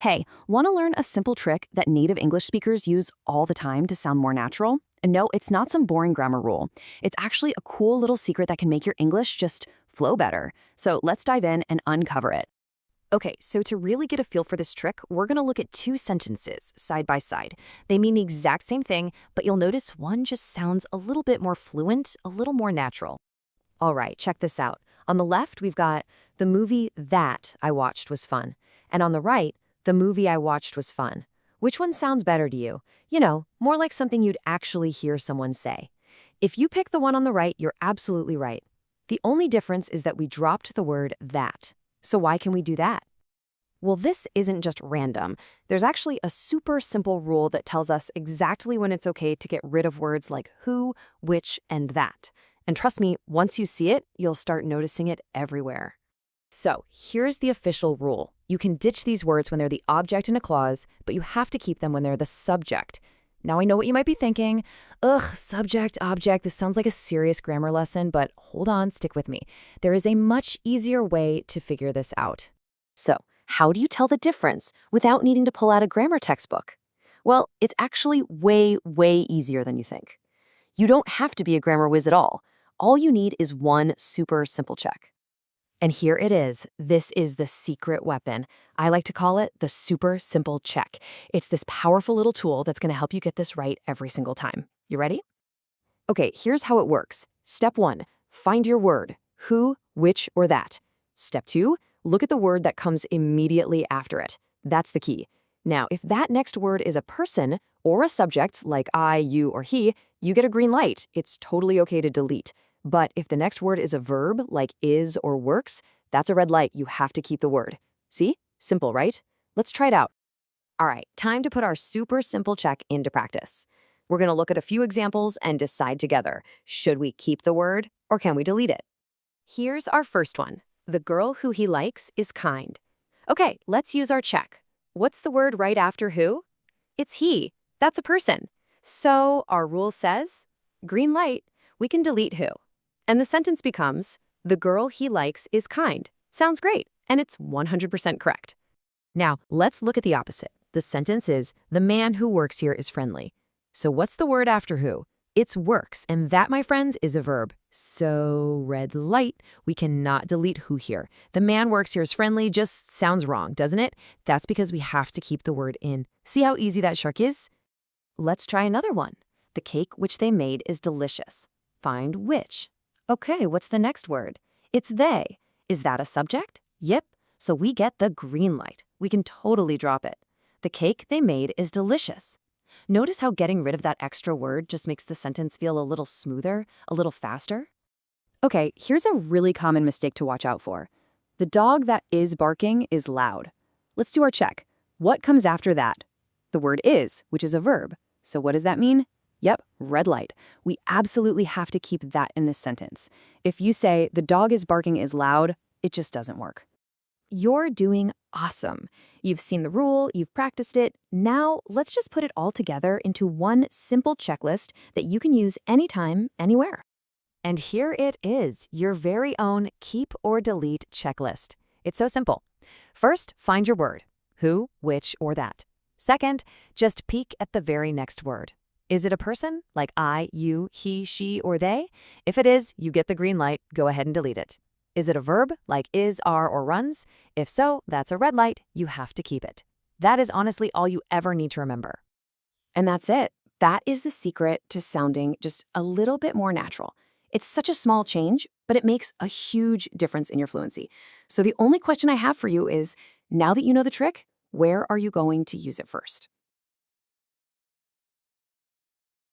Hey, want to learn a simple trick that native English speakers use all the time to sound more natural? And no, it's not some boring grammar rule. It's actually a cool little secret that can make your English just flow better. So let's dive in and uncover it. Okay, so to really get a feel for this trick, we're going to look at two sentences side by side. They mean the exact same thing, but you'll notice one just sounds a little bit more fluent, a little more natural. All right, check this out. On the left, we've got the movie that I watched was fun. And on the right, the movie I watched was fun. Which one sounds better to you? You know, more like something you'd actually hear someone say. If you pick the one on the right, you're absolutely right. The only difference is that we dropped the word that. So why can we do that? Well, this isn't just random. There's actually a super simple rule that tells us exactly when it's okay to get rid of words like who, which, and that. And trust me, once you see it, you'll start noticing it everywhere. So here's the official rule. You can ditch these words when they're the object in a clause, but you have to keep them when they're the subject. Now I know what you might be thinking. Ugh, subject, object, this sounds like a serious grammar lesson, but hold on, stick with me. There is a much easier way to figure this out. So, how do you tell the difference without needing to pull out a grammar textbook? Well, it's actually way, way easier than you think. You don't have to be a grammar whiz at all. All you need is one super simple check. And here it is. This is the secret weapon. I like to call it the super simple check. It's this powerful little tool that's going to help you get this right every single time. You ready? Okay, here's how it works. Step 1, find your word, who, which, or that. Step 2, look at the word that comes immediately after it. That's the key. Now, if that next word is a person or a subject like I, you, or he, you get a green light. It's totally okay to delete. But if the next word is a verb, like is or works, that's a red light. You have to keep the word. See? Simple, right? Let's try it out. All right, time to put our super simple check into practice. We're going to look at a few examples and decide together, should we keep the word or can we delete it? Here's our first one. The girl who he likes is kind. Okay, let's use our check. What's the word right after who? It's he. That's a person. So our rule says, green light, we can delete who. And the sentence becomes, the girl he likes is kind. Sounds great, and it's 100% correct. Now, let's look at the opposite. The sentence is, the man who works here is friendly. So what's the word after who? It's works, and that, my friends, is a verb. So red light, we cannot delete who here. The man works here is friendly just sounds wrong, doesn't it? That's because we have to keep the word in. See how easy that shark is? Let's try another one. The cake which they made is delicious. Find which. Okay, what's the next word? It's they. Is that a subject? Yep. So we get the green light. We can totally drop it. The cake they made is delicious. Notice how getting rid of that extra word just makes the sentence feel a little smoother, a little faster? Okay, here's a really common mistake to watch out for. The dog that is barking is loud. Let's do our check. What comes after that? The word is, which is a verb. So what does that mean? Yep, red light. We absolutely have to keep that in this sentence. If you say, the dog is barking is loud, it just doesn't work. You're doing awesome. You've seen the rule, you've practiced it. Now, let's just put it all together into one simple checklist that you can use anytime, anywhere. And here it is, your very own keep or delete checklist. It's so simple. First, find your word, who, which, or that. Second, just peek at the very next word. Is it a person, like I, you, he, she, or they? If it is, you get the green light, go ahead and delete it. Is it a verb, like is, are, or runs? If so, that's a red light, you have to keep it. That is honestly all you ever need to remember. And that's it. That is the secret to sounding just a little bit more natural. It's such a small change, but it makes a huge difference in your fluency. So the only question I have for you is, now that you know the trick, where are you going to use it first?